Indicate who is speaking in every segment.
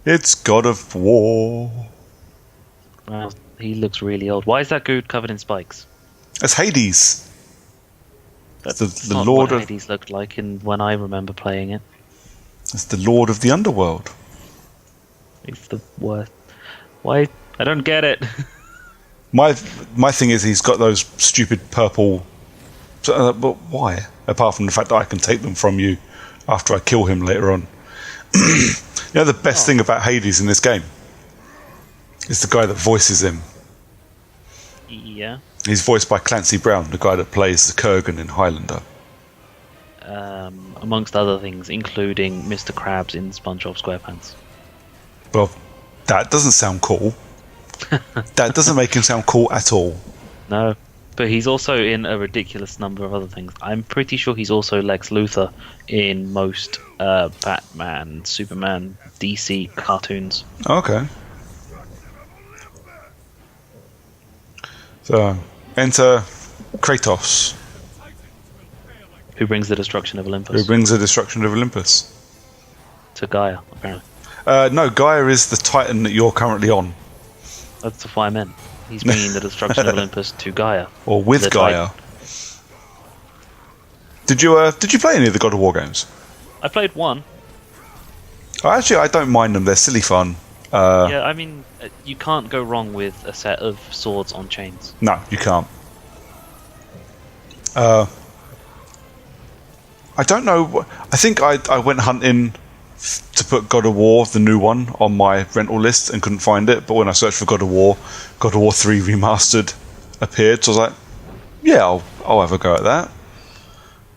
Speaker 1: It's God of War.
Speaker 2: Wow, he looks really old. Why is that dude covered in spikes?
Speaker 1: That's Hades. It's
Speaker 2: That's
Speaker 1: the
Speaker 2: not what
Speaker 1: Lord of
Speaker 2: Hades looked like in when I remember playing it.
Speaker 1: it's the Lord of the Underworld.
Speaker 2: It's the worst. Why? I don't get it.
Speaker 1: My my thing is he's got those stupid purple. But why? Apart from the fact that I can take them from you after I kill him later on. You know the best thing about Hades in this game is the guy that voices him.
Speaker 2: Yeah.
Speaker 1: He's voiced by Clancy Brown, the guy that plays the Kurgan in Highlander.
Speaker 2: Amongst other things, including Mr. Krabs in SpongeBob SquarePants.
Speaker 1: Well, that doesn't sound cool. That doesn't make him sound cool at all.
Speaker 2: No, but he's also in a ridiculous number of other things. I'm pretty sure he's also Lex Luthor in most Batman, Superman, DC cartoons.
Speaker 1: Okay. So, enter Kratos,
Speaker 2: Who brings the destruction of Olympus
Speaker 1: who brings the destruction of Olympus.
Speaker 2: to Gaia, apparently.
Speaker 1: No, Gaia is the Titan that you're currently on.
Speaker 2: That's what I meant. He's bringing the destruction of Olympus to Gaia.
Speaker 1: Or with
Speaker 2: The
Speaker 1: Gaia.
Speaker 2: Titan.
Speaker 1: Did you play any of the God of War games?
Speaker 2: I played one.
Speaker 1: Oh, actually, I don't mind them. They're silly fun.
Speaker 2: Yeah, I mean, you can't go wrong with a set of swords on chains.
Speaker 1: No, you can't. I don't know. I think I went hunting to put God of War, the new one, on my rental list and couldn't find it. But when I searched for God of War 3 Remastered appeared. So I was like, yeah, I'll have a go at that.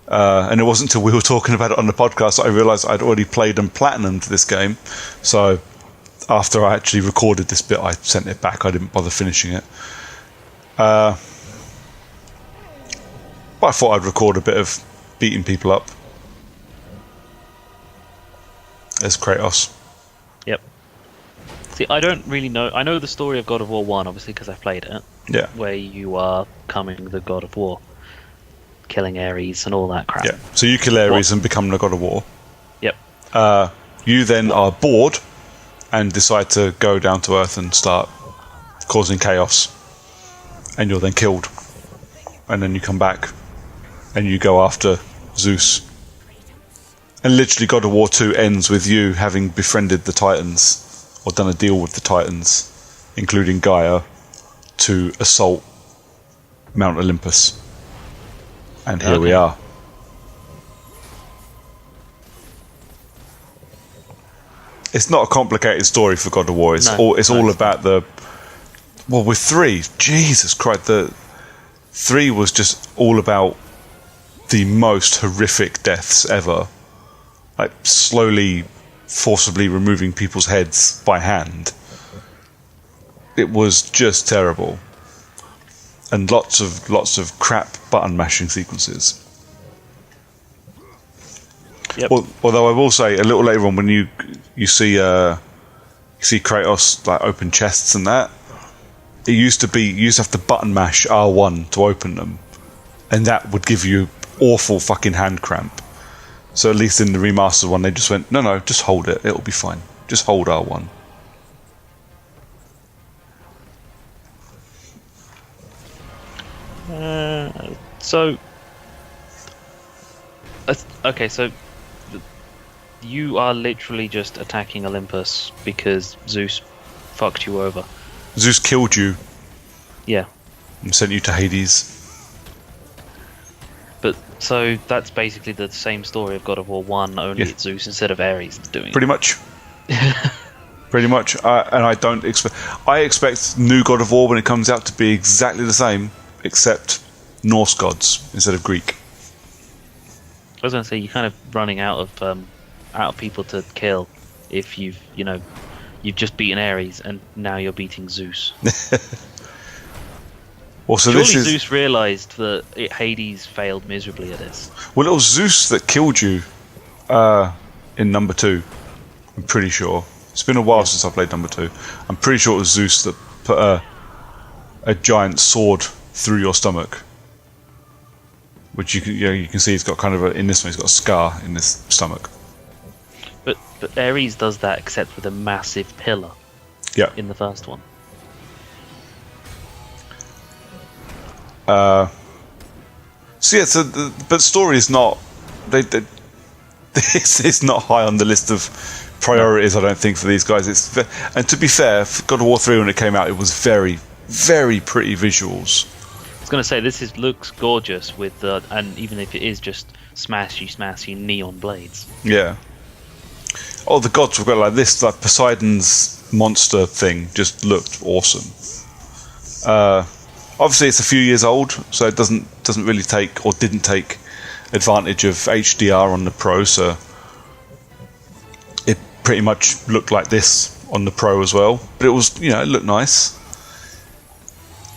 Speaker 1: And it wasn't until we were talking about it on the podcast that I realised I'd already played and platinumed this game. So after I actually recorded this bit, I sent it back. I didn't bother finishing it. But I thought I'd record a bit of beating people up as Kratos.
Speaker 2: Yep. See, I don't really know. I know the story of God of War 1, obviously, because I played it.
Speaker 1: Yeah.
Speaker 2: Where you are becoming the God of War, killing Ares and all that crap.
Speaker 1: Yeah. So you kill Ares and become the God of War.
Speaker 2: Yep.
Speaker 1: You then are bored and decide to go down to Earth and start causing chaos. And you're then killed. And then you come back and you go after Zeus. And literally God of War 2 ends with you having befriended the Titans, or done a deal with the Titans, including Gaia, to assault Mount Olympus. And here we are. It's not a complicated story for God of War. It's all about the... Well, with 3, Jesus Christ, the 3 was just all about the most horrific deaths ever. Like slowly, forcibly removing people's heads by hand. It was just terrible. And lots of crap button mashing sequences.
Speaker 2: Yep.
Speaker 1: Well, although I will say a little later on when you see Kratos like open chests and that, it used to be you used to have to button mash R1 to open them, and that would give you awful fucking hand cramp. So at least in the remastered one, they just went, no, just hold it, it'll be fine. Just hold R1.
Speaker 2: Okay, so you are literally just attacking Olympus because Zeus fucked you over.
Speaker 1: Zeus killed you
Speaker 2: Yeah,
Speaker 1: and sent you to Hades.
Speaker 2: but so that's basically the same story of God of War 1, only it's Zeus instead of Ares doing it.
Speaker 1: Pretty much. Pretty much. And I don't expect... I expect new God of War when it comes out to be exactly the same, except Norse gods instead of Greek.
Speaker 2: I was going to say, you're kind of running out of people to kill if you've just beaten Ares and now you're beating Zeus.
Speaker 1: Well, so
Speaker 2: Surely
Speaker 1: this is...
Speaker 2: Zeus realised that Hades failed miserably at this.
Speaker 1: Well, it was Zeus that killed you in number 2. I'm pretty sure. It's been a while since I played number 2. I'm pretty sure it was Zeus that put a giant sword through your stomach. Which you can see he's got kind of in this one he's got a scar in his stomach.
Speaker 2: But But Ares does that except with a massive pillar
Speaker 1: Yeah.
Speaker 2: in the first one.
Speaker 1: So yeah, but story is not. It's not high on the list of priorities. I don't think for these guys. And to be fair, for God of War 3 when it came out, it was very, very pretty visuals.
Speaker 2: I was going to say looks gorgeous with the, and even if it is just smashy neon blades.
Speaker 1: Yeah. Oh, the gods were got like this, like Poseidon's monster thing just looked awesome. Obviously, it's a few years old, so it doesn't really take, or didn't take, advantage of HDR on the Pro. So it pretty much looked like this on the Pro as well. But it was, it looked nice.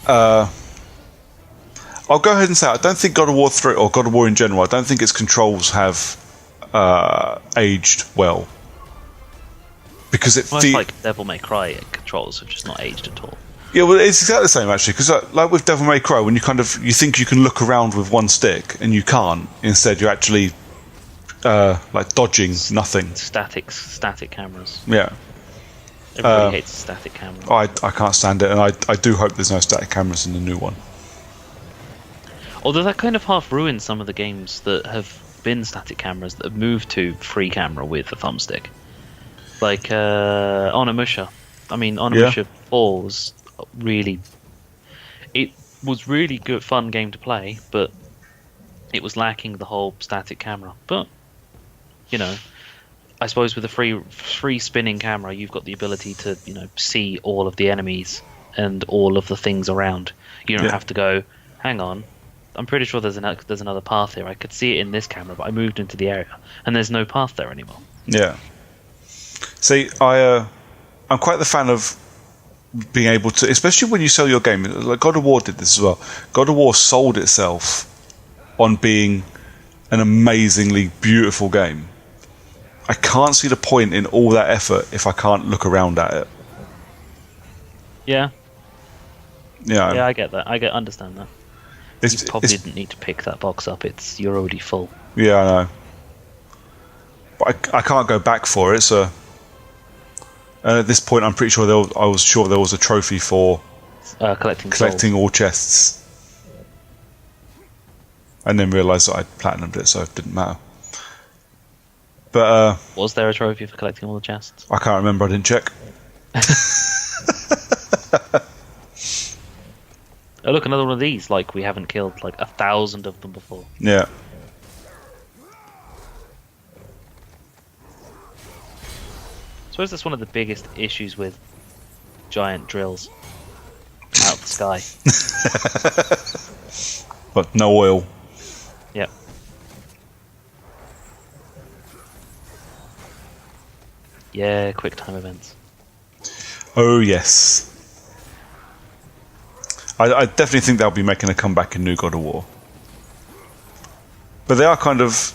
Speaker 1: I'll go ahead and say I don't think God of War 3 or God of War in general. I don't think its controls have aged well. Because
Speaker 2: it's like Devil May Cry controls have just not aged at all.
Speaker 1: Yeah, well, it's exactly the same actually. Because like with Devil May Cry, when you think you can look around with one stick and you can't. Instead, you're actually like dodging nothing.
Speaker 2: Static cameras.
Speaker 1: Yeah.
Speaker 2: Everybody hates static cameras.
Speaker 1: I can't stand it, and I do hope there's no static cameras in the new one.
Speaker 2: Although that kind of half ruins some of the games that have been static cameras that have moved to free camera with a thumbstick. Like Onimusha. I mean, Onimusha 4 was really good, fun game to play, but it was lacking the whole static camera. But I suppose with a free spinning camera, you've got the ability to see all of the enemies and all of the things around. You don't have to go, hang on, I'm pretty sure there's another path here. I could see it in this camera, but I moved into the area and there's no path there anymore.
Speaker 1: Yeah. See, I'm quite the fan of being able to, especially when you sell your game. Like God of War did this as well. God of War sold itself on being an amazingly beautiful game. I can't see the point in all that effort if I can't look around at it.
Speaker 2: Yeah.
Speaker 1: Yeah,
Speaker 2: I get that. Understand that. You probably didn't need to pick that box up. You're already full.
Speaker 1: Yeah, I know. But I can't go back for it, so... at this point, I'm pretty sure I was sure there was a trophy for collecting all chests. And then realised that I'd platinumed it, so it didn't matter. But
Speaker 2: was there a trophy for collecting all the chests?
Speaker 1: I can't remember. I didn't check.
Speaker 2: Oh, look, another one of these. Like, we haven't killed like 1,000 of them before.
Speaker 1: Yeah.
Speaker 2: I suppose that's one of the biggest issues with giant drills out of the sky.
Speaker 1: But no oil.
Speaker 2: Yep. Yeah, quick time events.
Speaker 1: Oh yes. I definitely think they'll be making a comeback in New God of War. But they are kind of...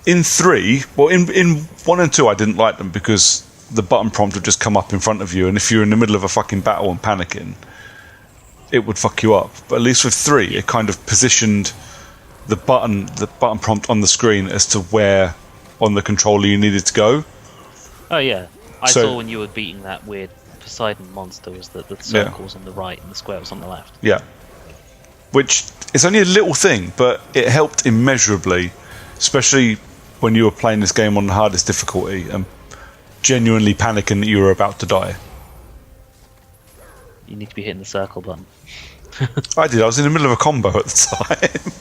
Speaker 1: In 3, well, in 1 and 2 I didn't like them because the button prompt would just come up in front of you, and if you're in the middle of a fucking battle and panicking, it would fuck you up. But at least with 3, it kind of positioned the button prompt on the screen as to where on the controller you needed to go.
Speaker 2: Oh yeah, I saw when you were beating that weird Poseidon monster was the circles on the right and the squares on the left.
Speaker 1: Yeah. Which is only a little thing, but it helped immeasurably, especially when you were playing this game on the hardest difficulty and genuinely panicking that you were about to die.
Speaker 2: You need to be hitting the circle button.
Speaker 1: I did. I was in the middle of a combo at the time.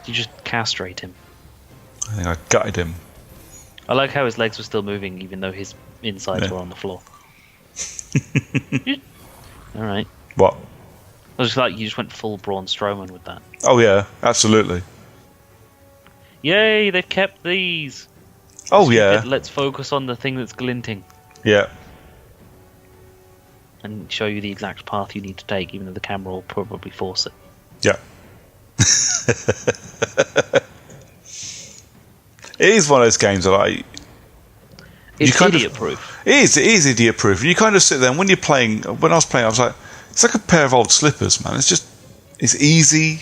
Speaker 2: You just castrate him.
Speaker 1: I think I gutted him.
Speaker 2: I like how his legs were still moving even though his insides were on the floor. Alright.
Speaker 1: What?
Speaker 2: I was like, you just went full Braun Strowman with that.
Speaker 1: Oh yeah, absolutely.
Speaker 2: Yay, they've kept these!
Speaker 1: Oh yeah.
Speaker 2: Let's focus on the thing that's glinting.
Speaker 1: Yeah.
Speaker 2: And show you the exact path you need to take, even though the camera will probably force it.
Speaker 1: Yeah. It is one of those games that
Speaker 2: it's idiot-proof.
Speaker 1: It is idiot-proof. You kind of sit there, and when I was playing, I was like, it's like a pair of old slippers, man. It's just it's easy.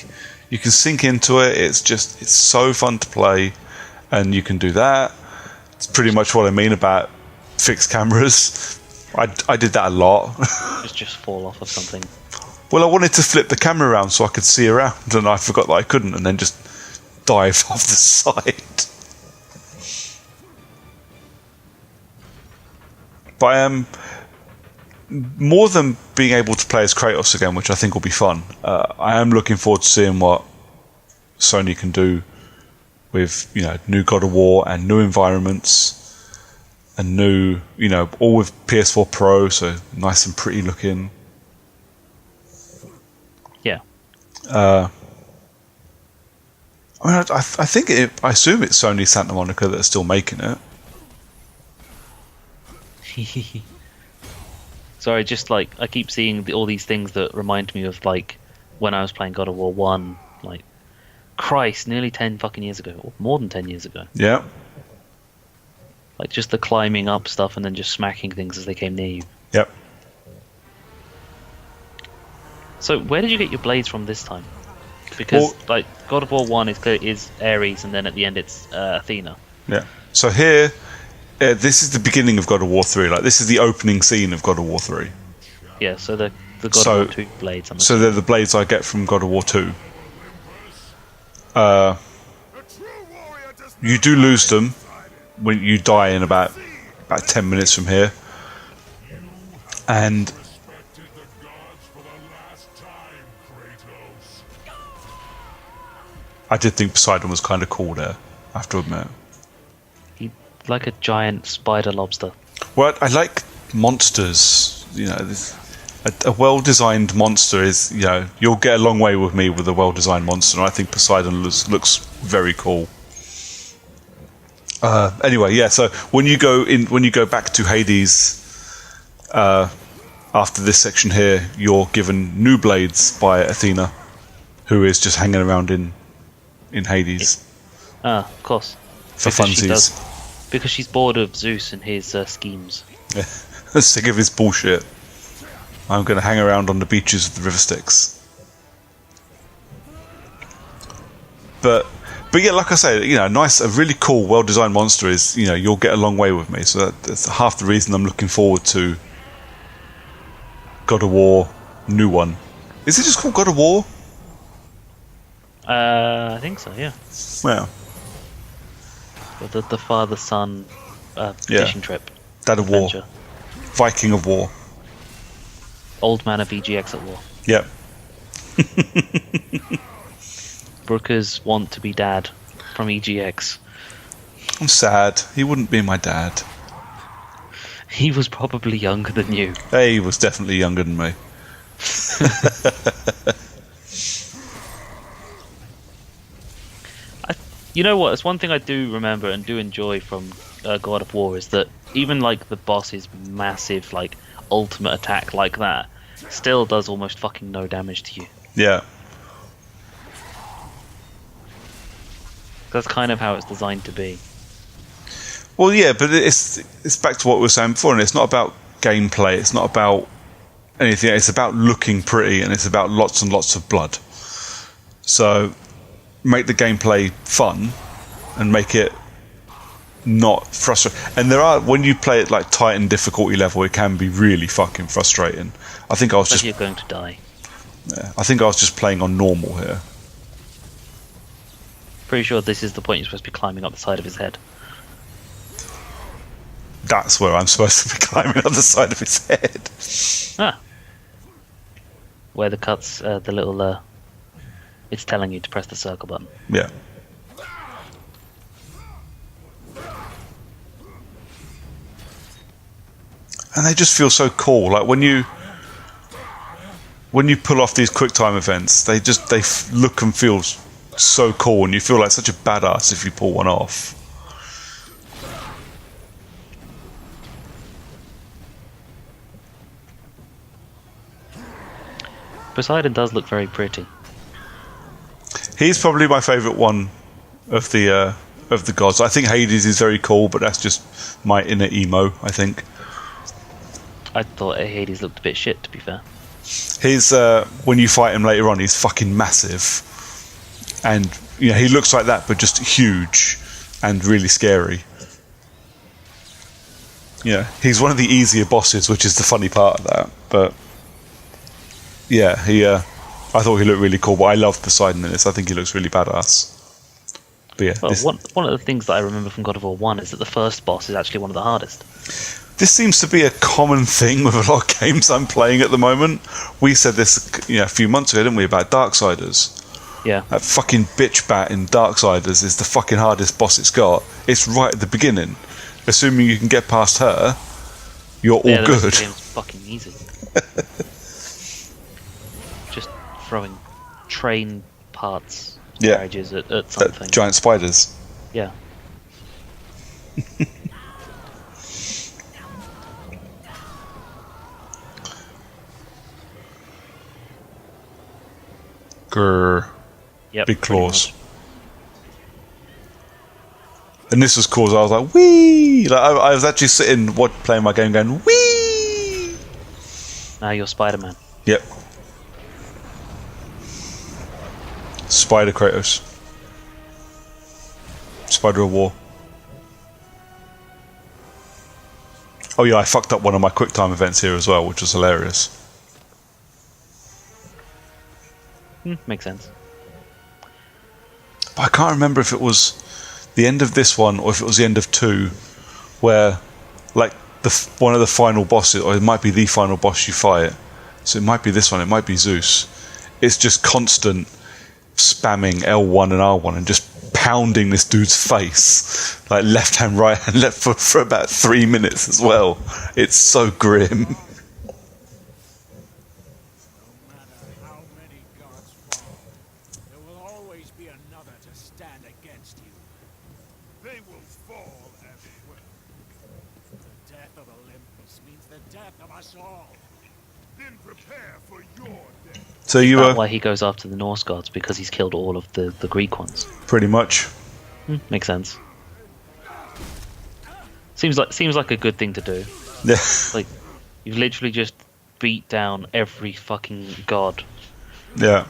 Speaker 1: You can sink into it. It's so fun to play, and you can do that. It's pretty much what I mean about fixed cameras. I did that a lot.
Speaker 2: just fall off of something.
Speaker 1: Well, I wanted to flip the camera around so I could see around, and I forgot that I couldn't, and then just dive off the side. But I am more than being able to play as Kratos again, which I think will be fun. I am looking forward to seeing what Sony can do with, new God of War and new environments and new, all with PS4 Pro, so nice and pretty looking.
Speaker 2: Yeah.
Speaker 1: I assume it's Sony Santa Monica that's still making it.
Speaker 2: Sorry, just like I keep seeing all these things that remind me of like when I was playing God of War 1, like Christ, nearly 10 fucking years ago, or more than 10 years ago.
Speaker 1: Yeah.
Speaker 2: Like just the climbing up stuff and then just smacking things as they came near you.
Speaker 1: Yep.
Speaker 2: So where did you get your blades from this time? Because like God of War 1 is Ares, and then at the end it's Athena.
Speaker 1: Yeah. So here, this is the beginning of God of War 3. Like this is the opening scene of God of War 3.
Speaker 2: Yeah. So the God of War 2 blades.
Speaker 1: So they're the blades I get from God of War 2. You do lose them when you die in about 10 minutes from here, and I did think Poseidon was kind of cool there, I have to admit.
Speaker 2: He like a giant spider lobster.
Speaker 1: Well, I like monsters. A well-designed monster is, you'll get a long way with me with a well-designed monster, and I think Poseidon looks very cool. Anyway, yeah. So when you go back to Hades, after this section here, you're given new blades by Athena, who is just hanging around in Hades.
Speaker 2: Of course.
Speaker 1: For funsies.
Speaker 2: Because she's bored of Zeus and his schemes.
Speaker 1: Yeah. Sick of his bullshit. I'm going to hang around on the beaches of the River Styx. But yeah, like I say, a really cool, well-designed monster is, you'll get a long way with me. So that's half the reason I'm looking forward to God of War, new one. Is it just called God of War?
Speaker 2: I think so, yeah.
Speaker 1: Yeah.
Speaker 2: The father-son fishing trip.
Speaker 1: Dad of War. Viking of War.
Speaker 2: Old man of EGX at war.
Speaker 1: Yep.
Speaker 2: Brooker's want to be dad from EGX.
Speaker 1: I'm sad. He wouldn't be my dad.
Speaker 2: He was probably younger than you.
Speaker 1: He was definitely younger than me.
Speaker 2: You know what? It's one thing I do remember and do enjoy from God of War is that even like the boss's massive like ultimate attack like that still does almost fucking no damage to you.
Speaker 1: Yeah.
Speaker 2: That's kind of how it's designed to be.
Speaker 1: Well, yeah, but it's back to what we were saying before, and it's not about gameplay. It's not about anything. It's about looking pretty, and it's about lots and lots of blood. So make the gameplay fun, and make it not frustrating. And when you play it like Titan difficulty level, it can be really fucking frustrating. I think I was just
Speaker 2: you're going to die.
Speaker 1: Yeah, I think I was just playing on normal here.
Speaker 2: Pretty sure this is the point you're supposed to be climbing up the side of his head.
Speaker 1: That's where I'm supposed to be climbing up the side of his head.
Speaker 2: Where the cuts, the little, it's telling you to press the circle button.
Speaker 1: Yeah. And they just feel so cool. Like when you pull off these quick time events, they look and feel so cool, and you feel like such a badass if you pull one off.
Speaker 2: Poseidon does look very pretty.
Speaker 1: He's probably my favourite one of the gods. I think Hades is very cool, but that's just my inner emo, I think.
Speaker 2: I thought Hades looked a bit shit, to be fair.
Speaker 1: His when you fight him later on, he's fucking massive, and he looks like that, but just huge and really scary. Yeah, he's one of the easier bosses, which is the funny part of that. But yeah, I thought he looked really cool. But I love Poseidon in this. I think he looks really badass. But yeah,
Speaker 2: well, one of the things that I remember from God of War 1 is that the first boss is actually one of the hardest.
Speaker 1: This seems to be a common thing with a lot of games I'm playing at the moment. We said this a few months ago, didn't we, about Darksiders?
Speaker 2: Yeah.
Speaker 1: That fucking bitch bat in Darksiders is the fucking hardest boss it's got. It's right at the beginning. Assuming you can get past her, you're all
Speaker 2: the
Speaker 1: good.
Speaker 2: rest of the game's fucking easy. Just throwing train parts, carriages at something.
Speaker 1: Giant spiders.
Speaker 2: Yeah.
Speaker 1: Grrr.
Speaker 2: Yep,
Speaker 1: Big claws. And this was cool. I was like, wee! Like, I was actually sitting, playing my game, going, wee!
Speaker 2: Now you're Spider-Man.
Speaker 1: Yep. Spider Kratos. Spider of War. Oh yeah, I fucked up one of my QuickTime events here as well, which was hilarious.
Speaker 2: Makes sense.
Speaker 1: But I can't remember if it was the end of this one or if it was the end of 2, where like one of the final bosses, or it might be the final boss you fight. So it might be this one. It might be Zeus. It's just constant spamming L1 and R1 and just pounding this dude's face, like left hand, right hand, left for about 3 minutes as well. It's so grim. So you
Speaker 2: That's why he goes after the Norse gods, because he's killed all of the Greek ones.
Speaker 1: Pretty much.
Speaker 2: Makes sense. Seems like a good thing to do.
Speaker 1: Yeah.
Speaker 2: Like, you've literally just beat down every fucking god.
Speaker 1: Yeah.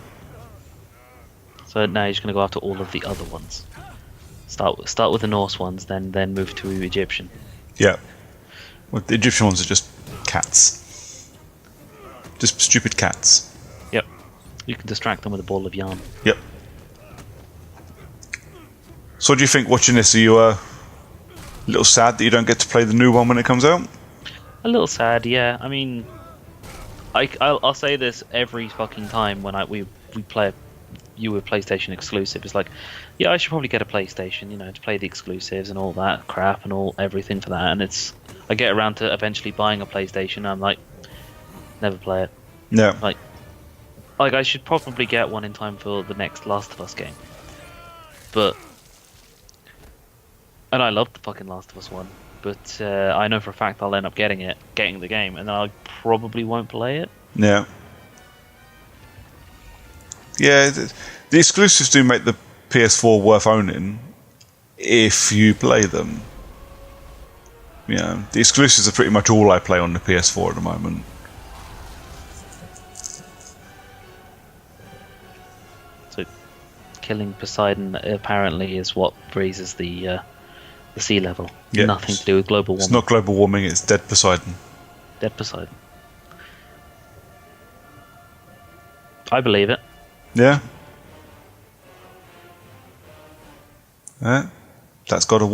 Speaker 2: So now you're just gonna go after all of the other ones. Start with the Norse ones, then move to Egyptian.
Speaker 1: Yeah. Well, the Egyptian ones are just cats. Just stupid cats.
Speaker 2: Yep. You can distract them with a ball of yarn.
Speaker 1: Yep. So what do you think watching this? Are you a little sad that you don't get to play the new one when it comes out?
Speaker 2: A little sad, yeah. I mean, I'll say this every fucking time when we play you with PlayStation exclusive. It's like, yeah, I should probably get a PlayStation, to play the exclusives and all that crap and everything for that. And I get around to eventually buying a PlayStation. And I'm like, never play it.
Speaker 1: Yeah.
Speaker 2: Like I should probably get one in time for the next Last of Us game. And I love the fucking Last of Us one, but I know for a fact I'll end up getting the game, and then I probably won't play it.
Speaker 1: Yeah. Yeah, the exclusives do make the PS4 worth owning if you play them. Yeah, the exclusives are pretty much all I play on the PS4 at the moment.
Speaker 2: So, killing Poseidon apparently is what raises the sea level.
Speaker 1: Yeah,
Speaker 2: nothing to do with global warming.
Speaker 1: It's not global warming, it's dead Poseidon.
Speaker 2: Dead Poseidon. I believe it.
Speaker 1: Yeah. Yeah. That's God of War.